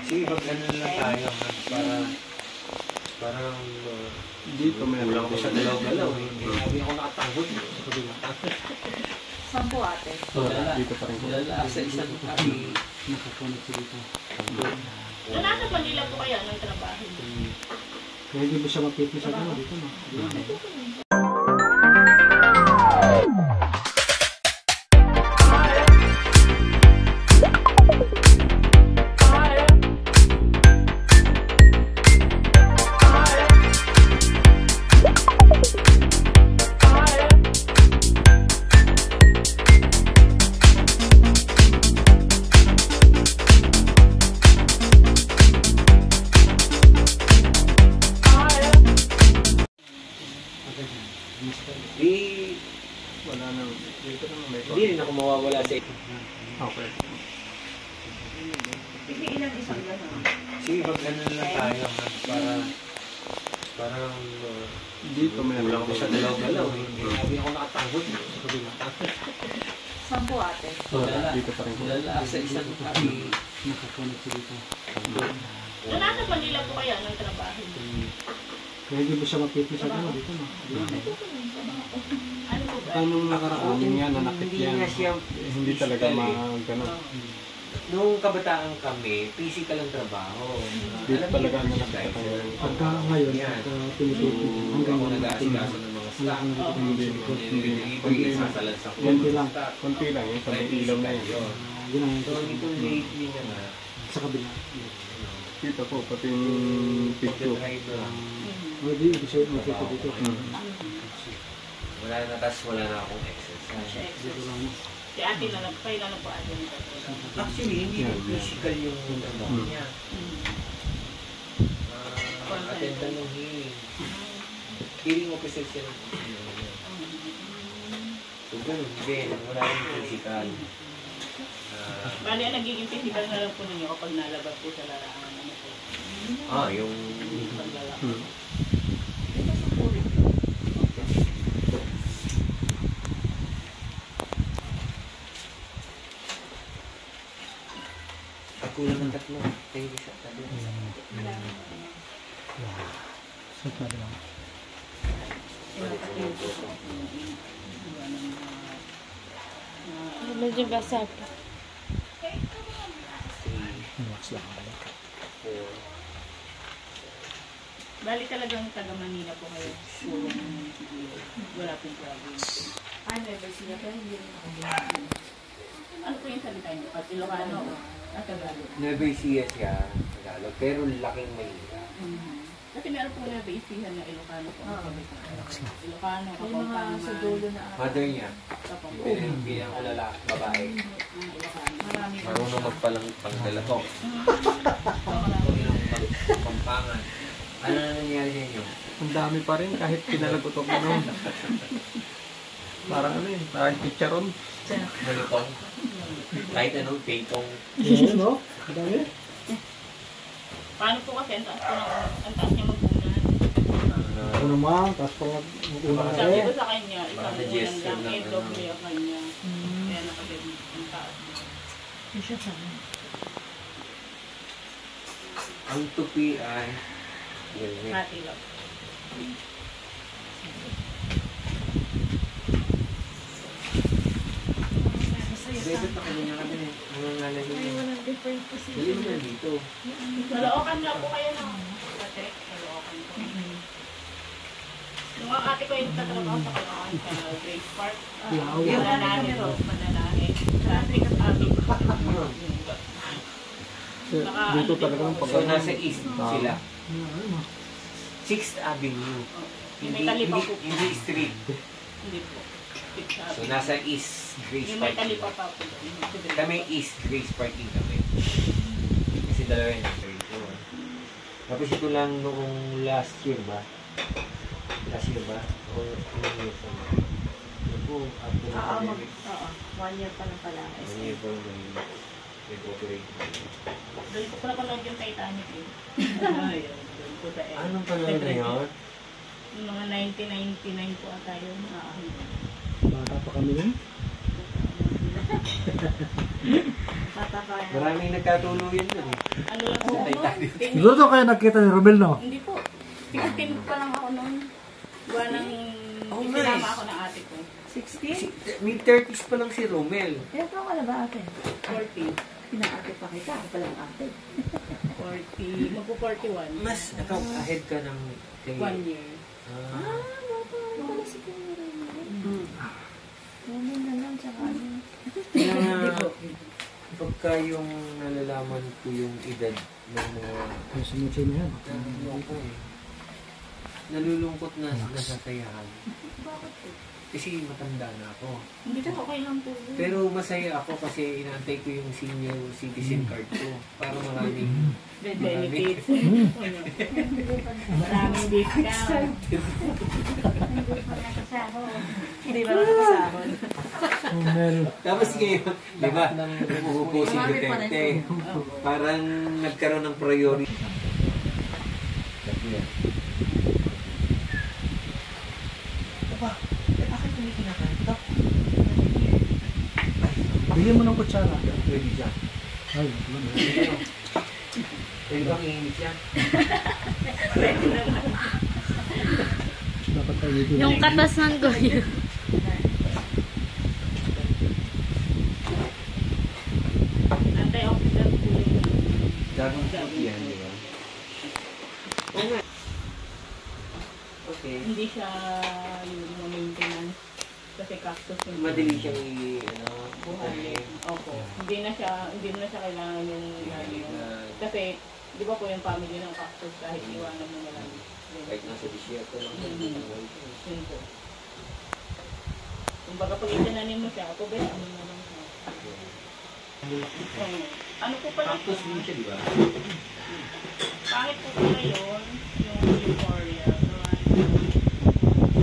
Sige, pag-ano lang tayo, ha? Parang, dito may kulang ko sa dalaw-dalaw, eh. Hindi ako nakatanggol. Saan po ate? Dito pa rin. Sa isang kami. Nakakonect dito. Nasa Manila po kaya ng trabaho? Kaya hindi mo siya mapit sa dito, no? Wala na. Dito naman may Hindi rin ako mawawala sa ito. Okay. Sige, ilang isang gano'n? Sige, pag-ano lang tayo, ha? Parang, Dito may kulang ko sa dalaw-dalaw, eh. Hindi ako nakatanggol. Saan po ate? Dito pa rin. Sa isang kami. Nakakonect dito. Nasa Manila po kaya ng trabaho? Kaya hindi mo siya mapit sa dito, no? Ano po ba? Anong nakaraan yan, nanakit yan? Hindi talaga gano'n. Nung kabataan kami, physical ang trabaho. Dito talaga nanakit tayo. Pagka ngayon, pinitutin hanggang ako nag-aasikaso ng mga stock. Hindi sasalan sa konti lang yun, sa may ilaw na yun. So, itong lately na nga, Sa kabila. Dito po, pati yung picture. Hindi, hindi siya makita dito. wala na, tas wala na akong exercise. Si ate na lang, kayo na lang po ate. Actually, hindi yung physical yung trabaho niya. Attend ng hearing. Hearing officer siya. So, ganun din. Wala rin physical. Bali, ang nagiging physical na lang po ninyo kapag nalabas po sa larangan. Yung... Paglalaki. Kulang ng tatlo. Thank you sa tatlo. Medyo basa po. Bali talagang taga Manila po kayo. Puro wala pong problem. Never sila pero hindi rin ako. Ano po yung salita niyo? At Ilocano o Tagalog? Nueva Ecija siya, Tagalog, pero laking Manila. Kasi meron po Nueva Ecija na Ilocano po. Ilocano, Kapampangan. Sa dulo na Mother niya, Kapampangan. bilang alala, babae. Ilocano. Marami. Marunong magpalang pangdalatok. Pampangan. Ano na nangyari sa inyo? Ang dami pa rin kahit pinalagotok mo noon. Parang ano yun, parang chicharon. Malutong. Kahit anong pitong. No? Ang dami. Paano po kasi ang taas niya mag-unan? Ano naman, tapos pang mag-una Sabi eh. ko sa kanya, isang unan lang, doble ang kanya. Kaya nakaganda ang taas niya. Ang tupi ay... Ganyan. Hati lang. Dapat na kanina kami eh. Mga ngalay ko. walang different position. Dali mo na dito. Nalookan nga po kayo ng ate. Nalookan po. Nung ang ate ko yung tatrabaho sa Kaloocan sa Grace Park. Mananahe po. Mananahe. Traffic amin. Dito talaga ang So, nasa east sila. 6th Avenue. May kalipa po. Hindi street. Hindi po. So, nasa east Grace Yung may Park. kalipa pa po. Kami east Grace Parking kami. Kasi dalawa yun. Tapos ito lang noong last year ba? Last year ba? O ilang years na? Ano po? After the pandemic. Oo. 1 year pa lang pala. 1 year pa lang nag-operate. Doon ko pala panood yung Titanic eh. Doon po sa end. Anong panahon na yun? Yung mga 1999 po ata yun. Bata pa kami yun. Tatakayan. Maraming nagkatuluyan dun eh. Ano lang po Sa Titanic. noon? Siguro doon kayo nakita ni Romel, no? Hindi po. 16 pa lang ako noon. Gawa ng nga sinama eh. ako ng ate ko. 60? Mid-30s pa lang si Romel. Kaya pa ka na ba ate? 40. Pinaate pa kita. Ako palang ate. 40. Magpo-41. Mas ahead ka ng... 1 year. Ah, Wala si Kuya Romel. Romel na lang, tsaka ano. kaya nga, pagka yung nalalaman ko yung edad ng mga... Yung sumuchi na yan. Ako eh. Nalulungkot na nasasayahan. Bakit po? Kasi matanda na ako. Hindi po okay lang po. Pero masaya ako kasi inaantay ko yung senior citizen card ko. Para maraming... Benefits. Maraming discount. Hindi ba nakasahod? Romel. Tapos ngayon, di ba, umuupo si Duterte. Parang nagkaroon ng priority. Bakit hindi kinakanta? Bigyan mo ng kutsara. Pwede dyan. Ay, wala. Pwede bang iinit yan? Dapat tayo dito. Yung katas ng goyo. Antioxidant po yung Gagawin ko yan, di ba? Oo nga. Okay. hindi siya yung maintenance kasi cactus yung Madali siyang ano, buhay. Opo. Hindi na siya kailangan yung lagi yung kasi di ba po yung family ng cactus kahit iwanan mo na lang. Kahit nasa disyerto lang. Yun po. Kumbaga pag itinanim mo siya, ako ba ano na lang siya. Ano po pala Cactus din siya, di ba? pangit po pala yun, yung euphoria.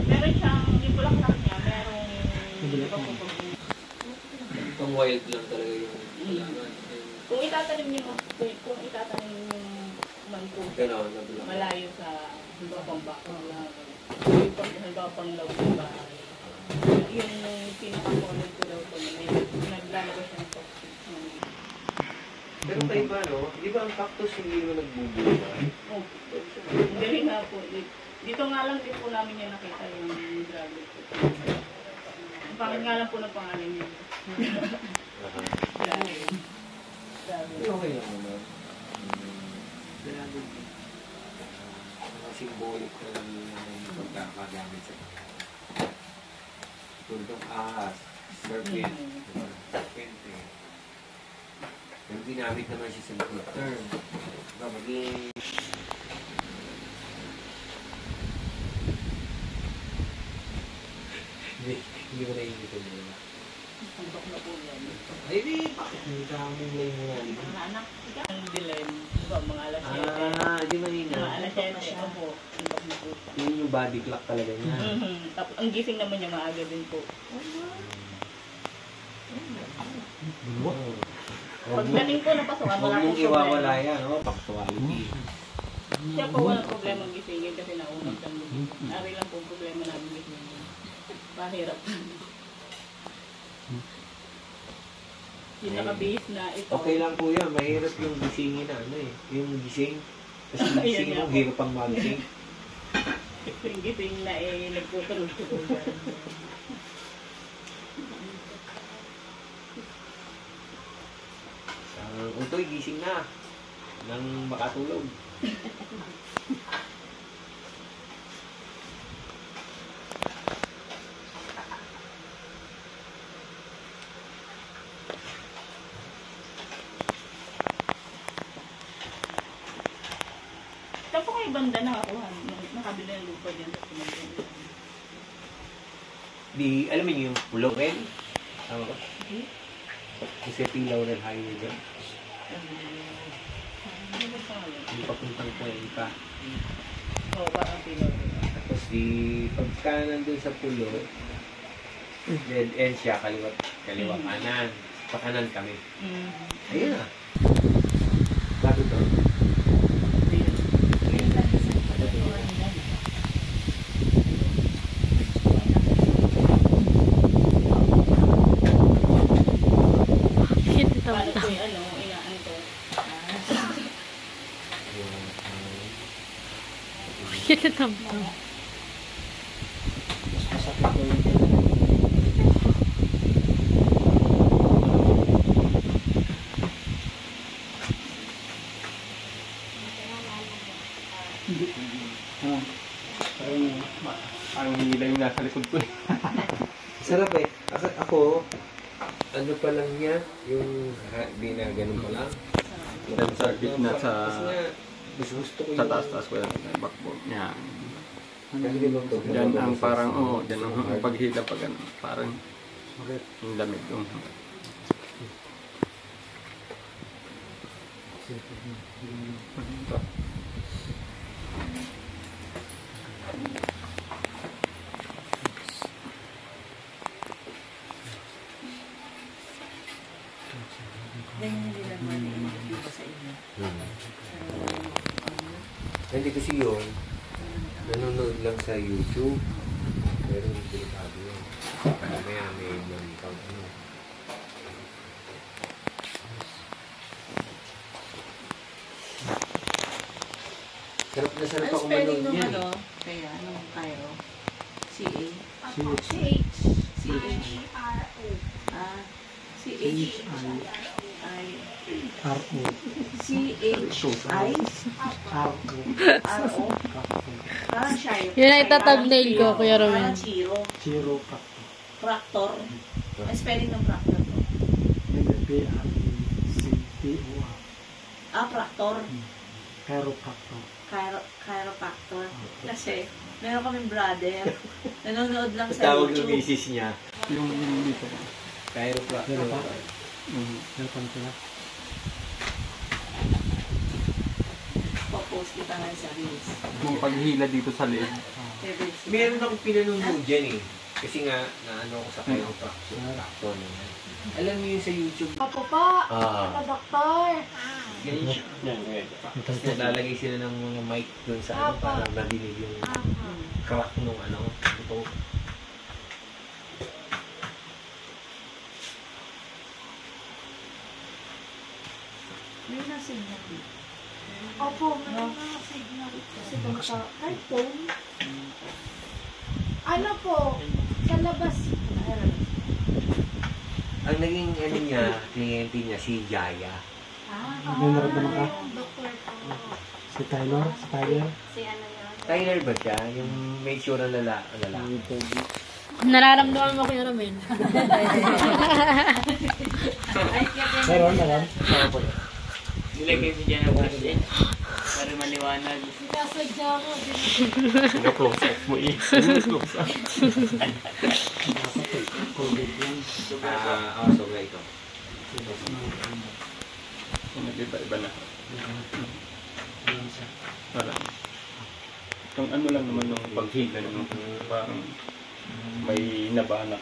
Meron siyang, yung bulaklak niya, merong, di ba po pag Itong wild lang talaga yung kailangan. kung itatanim niyo yung mango, Gano'n, nabula. malayo sa, halimbawa pang bakong lang, yung pang, halimbawa pang law sa bahay. Yung pinaka-common ko daw po, naglalagay siya ng toxic. Pero pa iba, no? Di ba ang cactus hindi naman nagbubunga? Oh, hindi rin nga po. Dito nga lang din po namin yan nakita yung dragon fruit. Ang pangit nga lang po ng pangalan niya. Dragon. Pero okay lang naman. Dragon. Mga symbolic na yung pagkakagamit sa tulad ng ahas, serpent, diba? Serpent eh. Pero ginamit naman siya sa good term. Diba, maging... Hindi ko naiinitan nila. Handok na po yan. Ay, di, bakit hindi ka aming lay mo yan? Mga anak, ang dilim. Diba, mga alas 7. Di manina. Mga alas 7. Opo, handok na po siya. Yun yung body clock talaga niya. Tapos ang gising naman niya maaga din po. Wow. Pagdating po ng pasukan, Huwag wala mong pong iwawala problema. yan, no? Punctuality. Siya po walang problema gisingin kasi naunang kami. Ari lang po problema namin gisingin. Mahirap. Yung nakabihis na ito. Okay lang po yan. Mahirap yung gisingin na ano eh. Yung gising. Kasi yung Ayun gising nga mo, po. hirap pang magising. Yung gising na nagputulog-tulog. Utoy, gising na. Nang makatulog. Saan po kayo banda nakakuha? Nakabili ng lupa dyan sa Pilipinas. Di, alam mo yung Pulo Red? Tama ba? Kasi Pilaw Red Highway doon. Ano ba pangalan? Yung papuntang Cuenca. Oo, parang Pinoy. Tapos di, pagka nandun sa Pulo, dead end siya, kaliwa kanan. Pakanan kami. Ayun na. Bago to. Kinatamtam. Mas masakit ko yun. Ah, Ang hila yung nasa likod ko eh. Sarap eh. Ako, ano pa lang niya, yung di na ganun pa lang. Yan sa gitna sa Kasi nga, mas gusto ko sa taas-taas ko yung backbone. Yan. Kasi di ba ito? Diyan ang parang, diyan ang paghila pag ano, parang Bakit? yung lamig. Ganyan din naman yung mga iba sa inyo. Hindi kasi yun, nanonood lang sa YouTube. Pero hindi delikado yun. Mamaya may pang ano. Sarap na sarap Ano ako spelling manood nung yan. ano? Kaya, nung Cairo? C-A? CH. C-H? Ah, C-H? I... R.O. C-H-I? R.O. R-O? Parang Shiro. Yun ang ita-thumbnail ko, Kuya Romel. Parang Chiro. Zero Factor. Proctor. Ang spelling ng Proctor ko. P-R-E-C-T-O-R. Ah, Proctor. Chiropractor. Chiropractor. Kasi, meron kaming brother. Nanonood lang sa Tawag ng YouTube. misis niya. Yung dito. Chiropractor. Welcome to that. Popost kita nga sa Reels. Yung paghila dito sa leeg. Meron akong pinanonood dyan eh. Kasi nga, naano ako sa chiropractor na yan. Alam niyo yun sa YouTube. Apo po. Doktor. Ganyan siya. Tapos naglalagay sila ng mga mic dun sa ano, para madinig yung crack nung ano, ito. May nasignal dito. Opo, may mga signal. Si Doktor. Ay, phone. Ano po? Sa labas. Ang naging ano niya, kliyente niya, si Jaya. May naramdaman ka? Doktor po. Si Tyler? Si Tyler? Si ano yun? Tyler ba siya? Yung may sure na lalaki. Nararamdaman mo, Kuya Romel. Meron, meron. Nilagay mo dyan ang brush eh. Para maliwanag. Sinasadya ko. Sino-close up mo eh. Sino-close up. Sobra ito. Nag-iba-iba na. Parang, yung ano lang naman nung paghila nung parang may nabanak.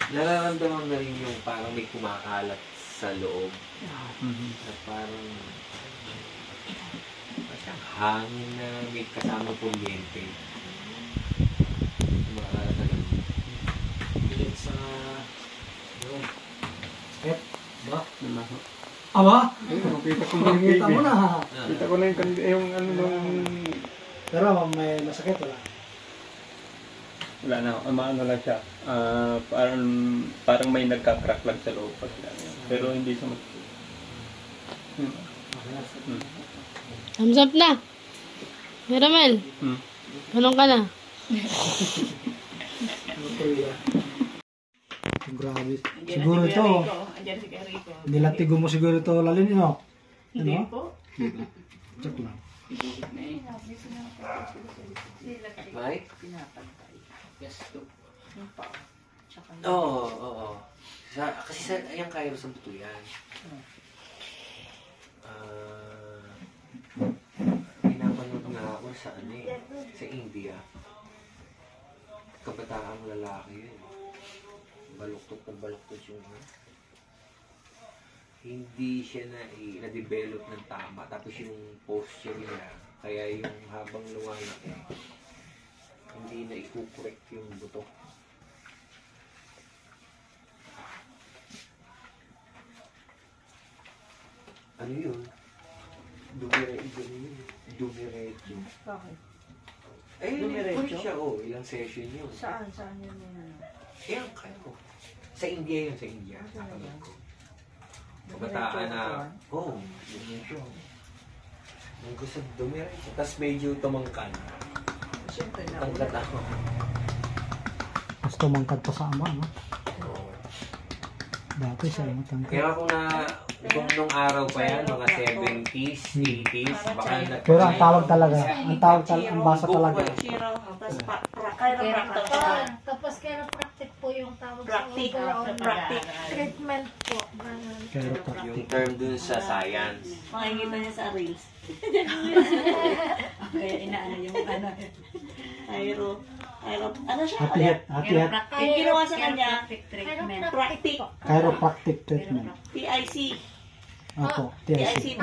Nararamdaman na rin yung parang may kumakalat sa loob. Na parang hangin na may kasama kuryente. Kumakalat na lang. Bilit sa... Yun. Step. Ba? Namaho. Aba? Kita ko na yung Nakikita mo baby. na. Kita ko na yung ano nung... Pero may masakit wala. Wala na, maano lang siya. Parang may nagka-crack lang sa loob pag pero hindi siya Thumbs up na. Kuya Romel, anong ka na? Grabe. Andiyan Siguro na si ito. Kuya Rico. Andiyan si Kuya Rico. Nilatigo mo siguro ito lalin yun. Hindi Ano? po. Check lang. Iguhit na eh. Mike? Pinapantay. Yes, to. Yung paa. Tsaka yung... Oo. Kasi sa, ayan kayo sa buto yan. Pinapanood nga ako sa ano eh, sa India. Kabataang lalaki yun. Baluktot na baluktot yung hindi siya na-develop ng tama. Tapos yung posture niya, kaya yung habang lumalaki, hindi na i-correct yung buto. Ano yun? Dumiretso. Bakit? Eh, Dumiretso? ulit siya, ilang session yun. Saan? Saan yun yung ano? Yan, kaya ko. Sa India yun, sa India. Kapatid ko. Kabataan na, dumiretso. Ang gusto dumiretso. Tapos medyo tumangkan. Siyempre na. Tanggat ako. Mas tumangkad pa sa ama, no? Oo. Dati siya matangkad. Kaya kung nung araw pa yan, mga 70s, 80s, baka Pero ang tawag talaga, ang basa talaga. Chiro, tapos chiropractic. Tapos chiropractic po yung tawag Practic. sa overall Practic. treatment po. Ganun. Chiropractic. yung term dun sa science. Makikita niya sa reels. Kaya inaano yung ano. Ano siya? Hati-hat. Yung ginawa sa kanya, Treatment. practic. Chiropractic treatment. PIC. Ako, PIC.